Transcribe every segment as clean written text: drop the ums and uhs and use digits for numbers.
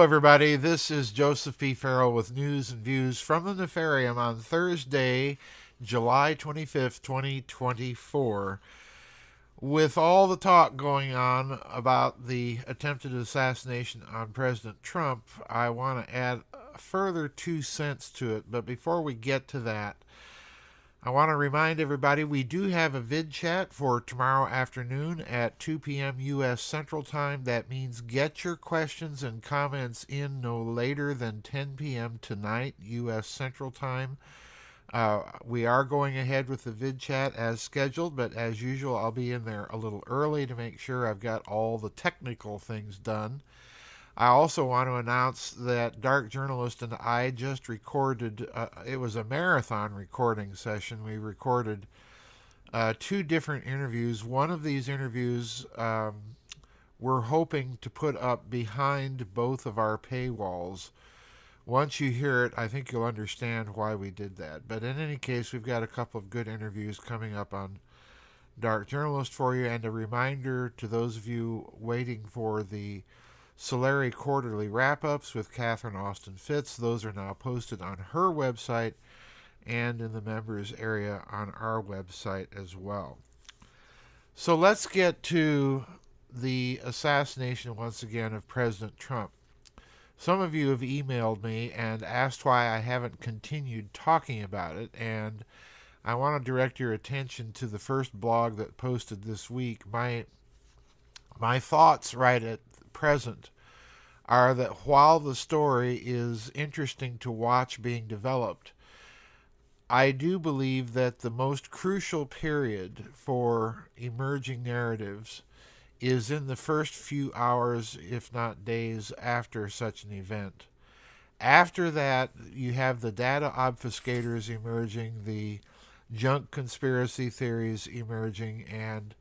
everybody. This is Joseph P. Farrell with news and views from the Nefarium on Thursday, July 25th, 2024. With all the talk going on about the attempted assassination on President Trump, I want to add a further 2 cents to it. But before we get to that, I want to remind everybody we do have a vid chat for tomorrow afternoon at 2 p.m. U.S. Central Time. That means get your questions and comments in no later than 10 p.m. tonight, U.S. Central Time. We are going ahead with the vid chat as scheduled, but as usual, I'll be in there a little early to make sure I've got all the technical things done. I also want to announce that Dark Journalist and I just recorded, it was a marathon recording session. We recorded 2 different interviews. One of these interviews we're hoping to put up behind both of our paywalls. Once you hear it, I think you'll understand why we did that. But in any case, we've got a couple of good interviews coming up on Dark Journalist for you. And a reminder to those of you waiting for the Solari Quarterly Wrap-Ups with Catherine Austin Fitz. Those are now posted on her website and in the members area on our website as well. So let's get to the assassination once again of President Trump. Some of you have emailed me and asked why I haven't continued talking about it, and I want to direct your attention to the first blog that posted this week. My thoughts right at present are that while the story is interesting to watch being developed, I do believe that the most crucial period for emerging narratives is in the first few hours, if not days, after such an event. After that, you have the data obfuscators emerging, the junk conspiracy theories emerging, and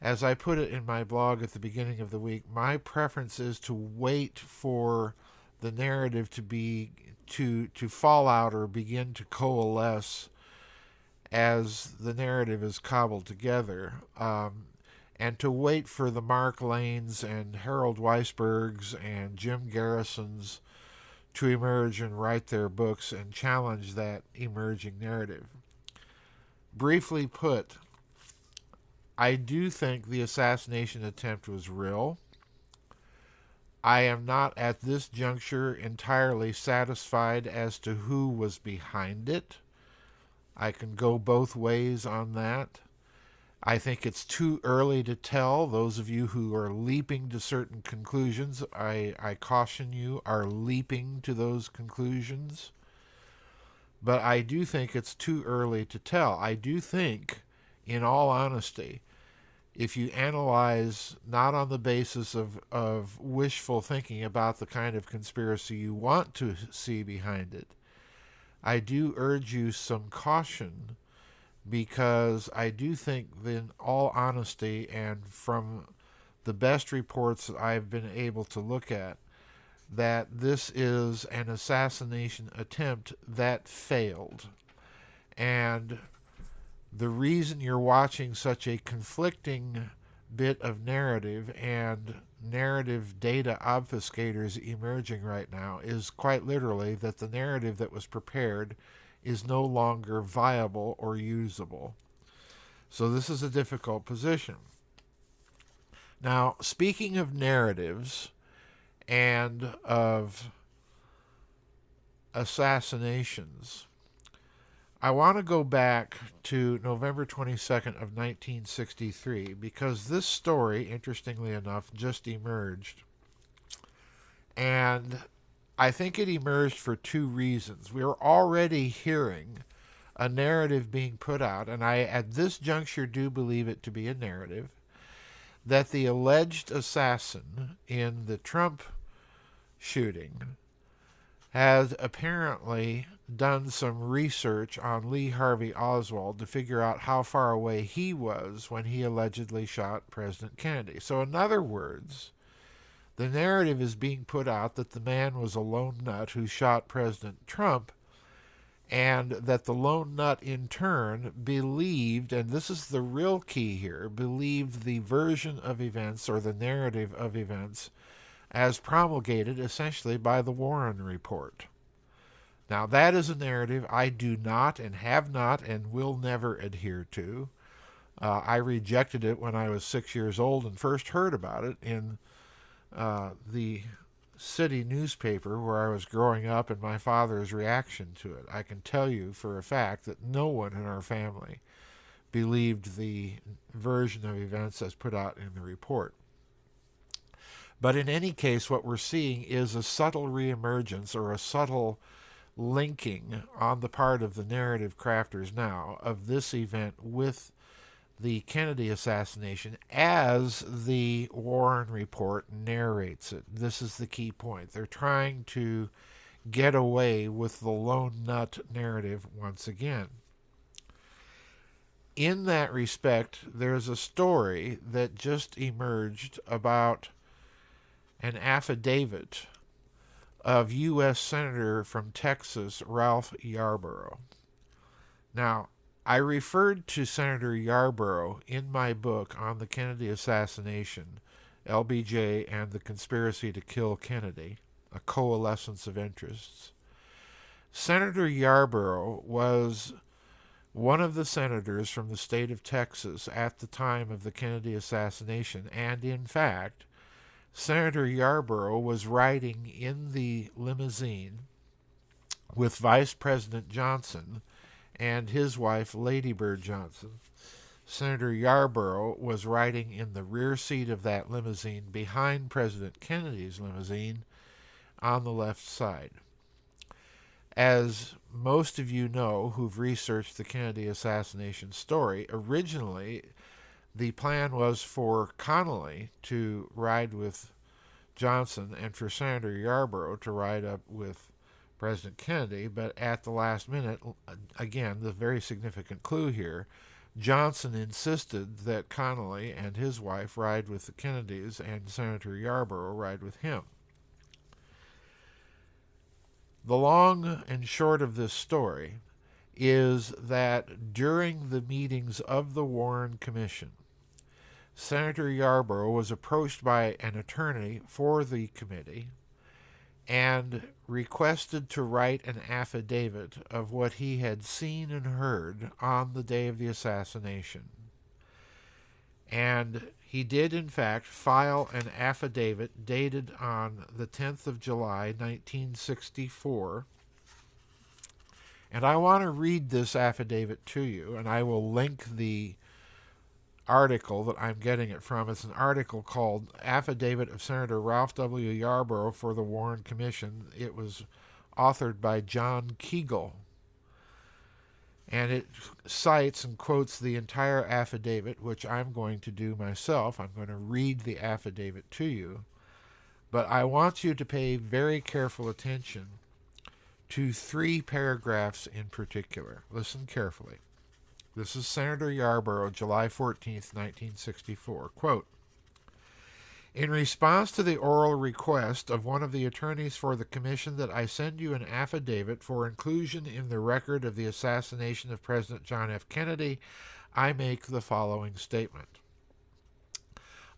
as I put it in my blog at the beginning of the week, my preference is to wait for the narrative to fall out or begin to coalesce as the narrative is cobbled together, and to wait for the Mark Lanes and Harold Weisbergs and Jim Garrisons to emerge and write their books and challenge that emerging narrative. Briefly put, I do think the assassination attempt was real. I am not at this juncture entirely satisfied as to who was behind it. I can go both ways on that. I think it's too early to tell. Those of you who are leaping to certain conclusions, I caution you, are leaping to those conclusions. But I do think it's too early to tell. I do think, in all honesty, if you analyze not on the basis of wishful thinking about the kind of conspiracy you want to see behind it, I do urge you some caution, because I do think, in all honesty, and from the best reports that I've been able to look at, that this is an assassination attempt that failed. And the reason you're watching such a conflicting bit of narrative and narrative data obfuscators emerging right now is quite literally that the narrative that was prepared is no longer viable or usable. So this is a difficult position. Now, speaking of narratives and of assassinations, I want to go back to November 22nd of 1963, because this story, interestingly enough, just emerged. And I think it emerged for 2 reasons. We are already hearing a narrative being put out, and I, at this juncture, do believe it to be a narrative, that the alleged assassin in the Trump shooting has apparently done some research on Lee Harvey Oswald to figure out how far away he was when he allegedly shot President Kennedy. So in other words, the narrative is being put out that the man was a lone nut who shot President Trump, and that the lone nut in turn believed, and this is the real key here, believed the version of events or the narrative of events as promulgated essentially by the Warren Report. Now, that is a narrative I do not and have not and will never adhere to. I rejected it when I was 6 years old and first heard about it in the city newspaper where I was growing up, and my father's reaction to it. I can tell you for a fact that no one in our family believed the version of events as put out in the report. But in any case, what we're seeing is a subtle reemergence or a subtle linking on the part of the narrative crafters now of this event with the Kennedy assassination as the Warren Report narrates it. This is the key point. They're trying to get away with the lone nut narrative once again. In that respect, there's a story that just emerged about an affidavit of U.S. Senator from Texas, Ralph Yarborough. Now, I referred to Senator Yarborough in my book on the Kennedy assassination, LBJ and the Conspiracy to Kill Kennedy, a coalescence of interests. Senator Yarborough was one of the senators from the state of Texas at the time of the Kennedy assassination, and in fact, Senator Yarborough was riding in the limousine with Vice President Johnson and his wife, Lady Bird Johnson. Senator Yarborough was riding in the rear seat of that limousine behind President Kennedy's limousine on the left side. As most of you know who've researched the Kennedy assassination story, originally the plan was for Connally to ride with Johnson and for Senator Yarborough to ride up with President Kennedy, but at the last minute, again, the very significant clue here, Johnson insisted that Connally and his wife ride with the Kennedys and Senator Yarborough ride with him. The long and short of this story is that during the meetings of the Warren Commission, Senator Yarborough was approached by an attorney for the committee and requested to write an affidavit of what he had seen and heard on the day of the assassination. And he did, in fact, file an affidavit dated on the 10th of July, 1964. And I want to read this affidavit to you, and I will link the article that I'm getting it from. It's an article called Affidavit of Senator Ralph W. Yarborough for the Warren Commission. It was authored by John Kegel. And it cites and quotes the entire affidavit, which I'm going to do myself. I'm going to read the affidavit to you. But I want you to pay very careful attention to 3 paragraphs in particular. Listen carefully. This is Senator Yarborough, July 14th, 1964. Quote, "In response to the oral request of one of the attorneys for the commission that I send you an affidavit for inclusion in the record of the assassination of President John F. Kennedy, I make the following statement.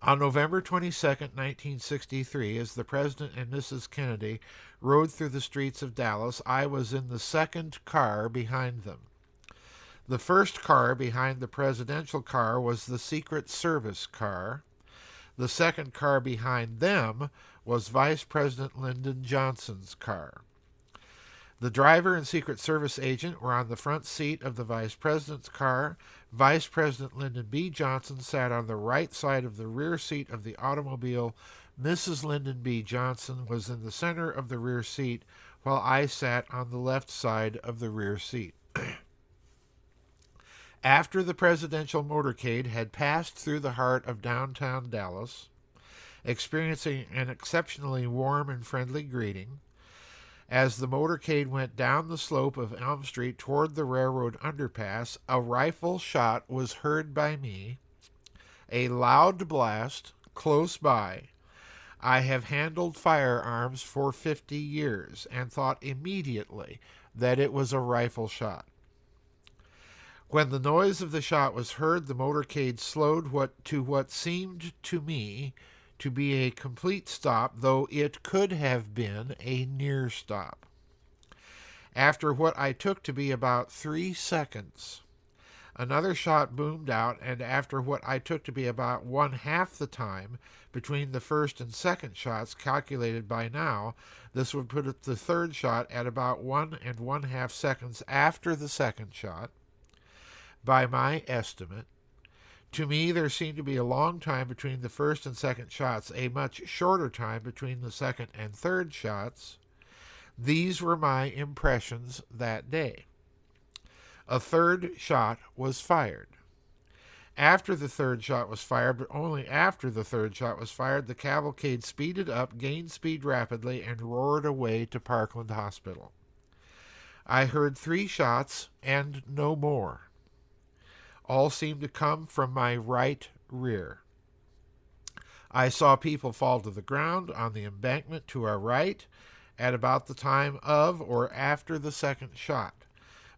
On November 22, 1963, as the President and Mrs. Kennedy rode through the streets of Dallas, I was in the second car behind them. The first car behind the presidential car was the Secret Service car. The second car behind them was Vice President Lyndon Johnson's car. The driver and Secret Service agent were on the front seat of the Vice President's car. Vice President Lyndon B. Johnson sat on the right side of the rear seat of the automobile. Mrs. Lyndon B. Johnson was in the center of the rear seat, while I sat on the left side of the rear seat. After the presidential motorcade had passed through the heart of downtown Dallas, experiencing an exceptionally warm and friendly greeting, as the motorcade went down the slope of Elm Street toward the railroad underpass, a rifle shot was heard by me, a loud blast close by. I have handled firearms for 50 years and thought immediately that it was a rifle shot. When the noise of the shot was heard, the motorcade slowed to what seemed to me to be a complete stop, though it could have been a near stop. After what I took to be about 3 seconds, another shot boomed out, and after what I took to be about 1/2 the time between the first and second shots calculated by now, this would put the third shot at about 1 1/2 seconds after the second shot, by my estimate. To me, there seemed to be a long time between the first and second shots, a much shorter time between the second and third shots. These were my impressions that day. A third shot was fired. After the third shot was fired, but only after the third shot was fired, the cavalcade speeded up, gained speed rapidly, and roared away to Parkland Hospital. I heard 3 shots and no more. All seemed to come from my right rear. I saw people fall to the ground on the embankment to our right at about the time of or after the second shot,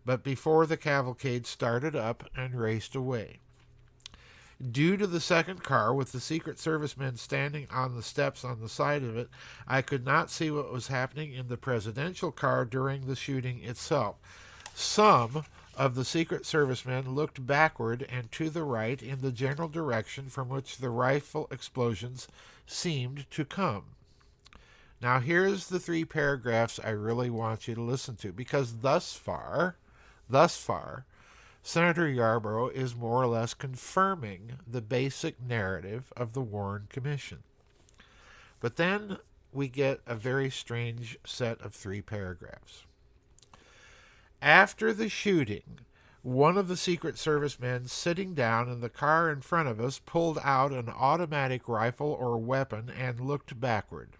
but before the cavalcade started up and raced away. Due to the second car, with the Secret Service men standing on the steps on the side of it, I could not see what was happening in the presidential car during the shooting itself. Some of the Secret Service men looked backward and to the right in the general direction from which the rifle explosions seemed to come. Now here's the 3 paragraphs I really want you to listen to, because thus far, Senator Yarborough is more or less confirming the basic narrative of the Warren Commission. But then we get a very strange set of 3 paragraphs. After the shooting, one of the Secret Service men sitting down in the car in front of us pulled out an automatic rifle or weapon and looked backward.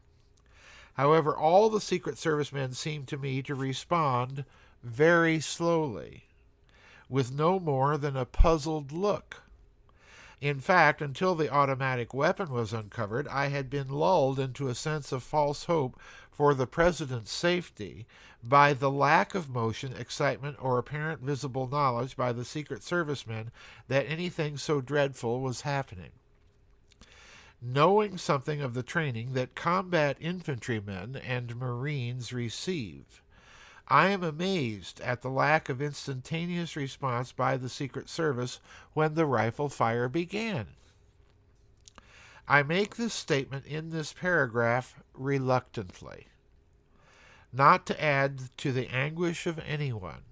However, all the Secret Service men seemed to me to respond very slowly, with no more than a puzzled look. In fact, until the automatic weapon was uncovered, I had been lulled into a sense of false hope for the President's safety by the lack of motion, excitement, or apparent visible knowledge by the Secret Service men that anything so dreadful was happening. Knowing something of the training that combat infantrymen and Marines receive, I am amazed at the lack of instantaneous response by the Secret Service when the rifle fire began. I make this statement in this paragraph reluctantly, not to add to the anguish of anyone,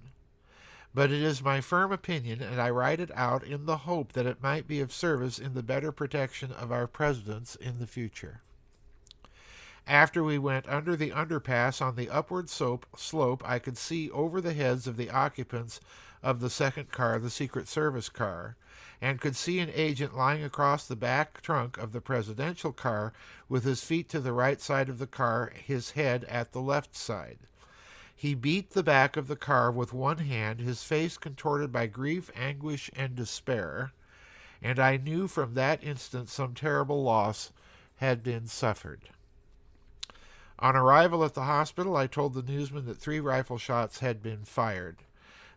but it is my firm opinion, and I write it out in the hope that it might be of service in the better protection of our presidents in the future. After we went under the underpass on the upward slope, I could see over the heads of the occupants of the second car, the Secret Service car, and could see an agent lying across the back trunk of the presidential car with his feet to the right side of the car, his head at the left side. He beat the back of the car with one hand, his face contorted by grief, anguish, and despair, and I knew from that instant some terrible loss had been suffered. On arrival at the hospital, I told the newsman that 3 rifle shots had been fired.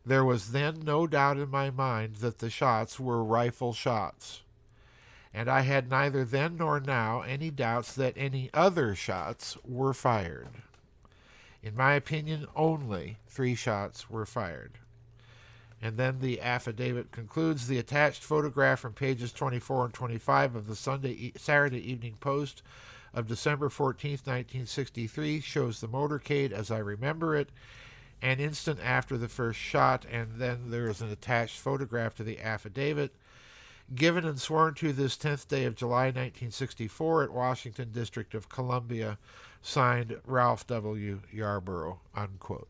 There was then no doubt in my mind that the shots were rifle shots, and I had neither then nor now any doubts that any other shots were fired. In my opinion, only 3 shots were fired. And then the affidavit concludes, the attached photograph from pages 24 and 25 of the Saturday Evening Post of December 14th, 1963, shows the motorcade as I remember it, an instant after the first shot, and then there is an attached photograph to the affidavit, given and sworn to this 10th day of July, 1964, at Washington, District of Columbia, signed Ralph W. Yarborough, unquote.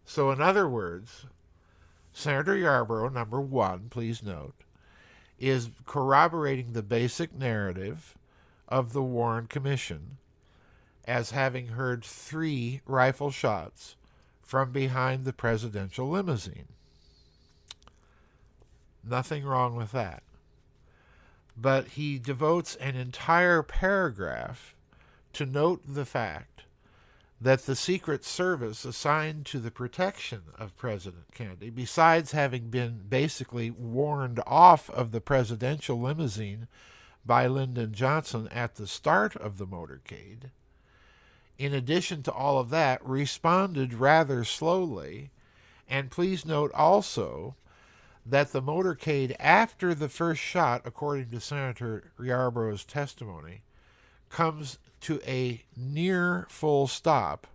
So in other words, Senator Yarborough, number 1, please note, is corroborating the basic narrative of the Warren Commission as having heard 3 rifle shots from behind the presidential limousine. Nothing wrong with that. But he devotes an entire paragraph to note the fact that the Secret Service assigned to the protection of President Kennedy, besides having been basically warned off of the presidential limousine by Lyndon Johnson at the start of the motorcade, in addition to all of that, responded rather slowly. And please note also that the motorcade after the first shot, according to Senator Yarborough's testimony, comes to a near full stop,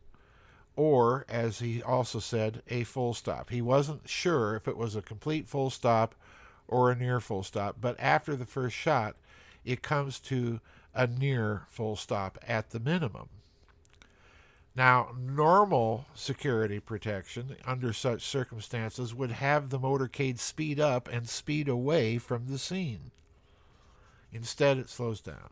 or, as he also said, a full stop. He wasn't sure if it was a complete full stop or a near full stop, but after the first shot, it comes to a near full stop at the minimum. Now, normal security protection under such circumstances would have the motorcade speed up and speed away from the scene. Instead, it slows down.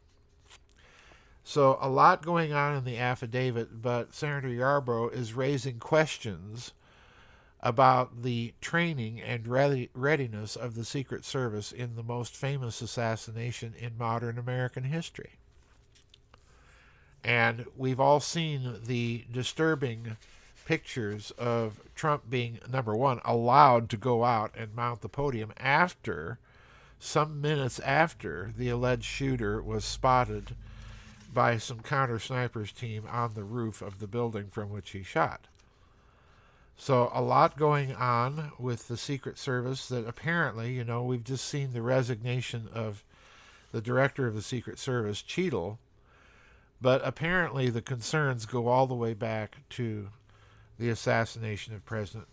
So a lot going on in the affidavit, but Senator Yarborough is raising questions about the training and readiness of the Secret Service in the most famous assassination in modern American history. And we've all seen the disturbing pictures of Trump being, number one, allowed to go out and mount the podium some minutes after the alleged shooter was spotted by some counter-snipers team on the roof of the building from which he shot. So a lot going on with the Secret Service that apparently, we've just seen the resignation of the director of the Secret Service, Cheadle, but apparently the concerns go all the way back to the assassination of President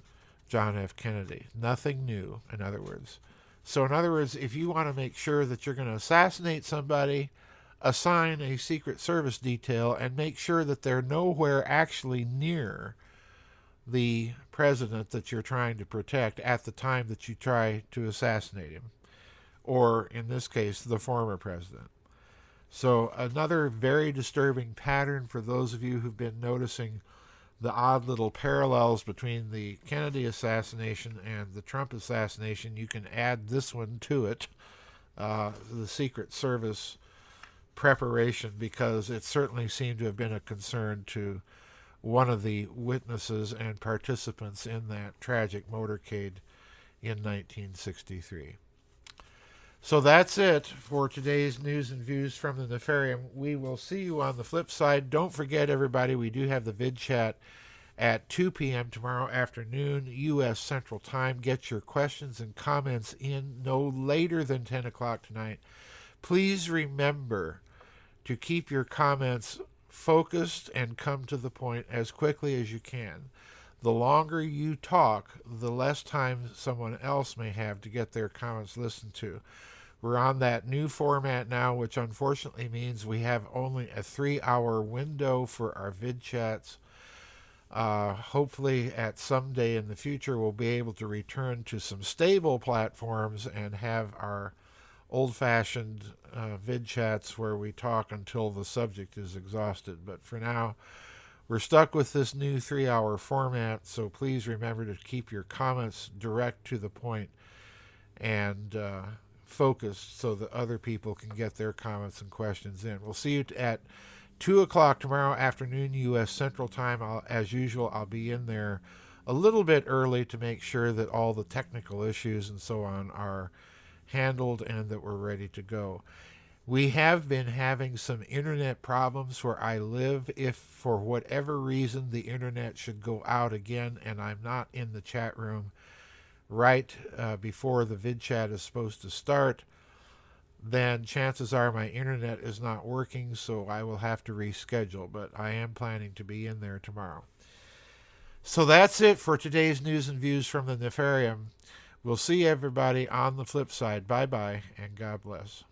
John F. Kennedy. Nothing new, in other words. So in other words, if you want to make sure that you're going to assassinate somebody, assign a Secret Service detail and make sure that they're nowhere actually near the president that you're trying to protect at the time that you try to assassinate him, or in this case, the former president. So another very disturbing pattern for those of you who've been noticing the odd little parallels between the Kennedy assassination and the Trump assassination. You can add this one to it, the Secret Service preparation, because it certainly seemed to have been a concern to one of the witnesses and participants in that tragic motorcade in 1963. So that's it for today's news and views from the Nefarium. We will see you on the flip side. Don't forget, everybody, we do have the vid chat at 2 p.m. tomorrow afternoon, U.S. Central Time. Get your questions and comments in no later than 10 o'clock tonight. Please remember to keep your comments focused and come to the point as quickly as you can. The longer you talk, the less time someone else may have to get their comments listened to. We're on that new format now, which unfortunately means we have only a 3-hour window for our vid chats. Hopefully at some day in the future we'll be able to return to some stable platforms and have our old-fashioned vid chats where we talk until the subject is exhausted. But for now, we're stuck with this new 3-hour format, so please remember to keep your comments direct to the point and focused so that other people can get their comments and questions in. We'll see you at 2 o'clock tomorrow afternoon, U.S. Central Time. As usual, I'll be in there a little bit early to make sure that all the technical issues and so on are handled and that we're ready to go. We have been having some internet problems where I live. If for whatever reason the internet should go out again and I'm not in the chat room right before the vid chat is supposed to start, then chances are my internet is not working, so I will have to reschedule, but I am planning to be in there tomorrow. So that's it for today's news and views from the Nefarium. We'll see everybody on the flip side. Bye-bye, and God bless.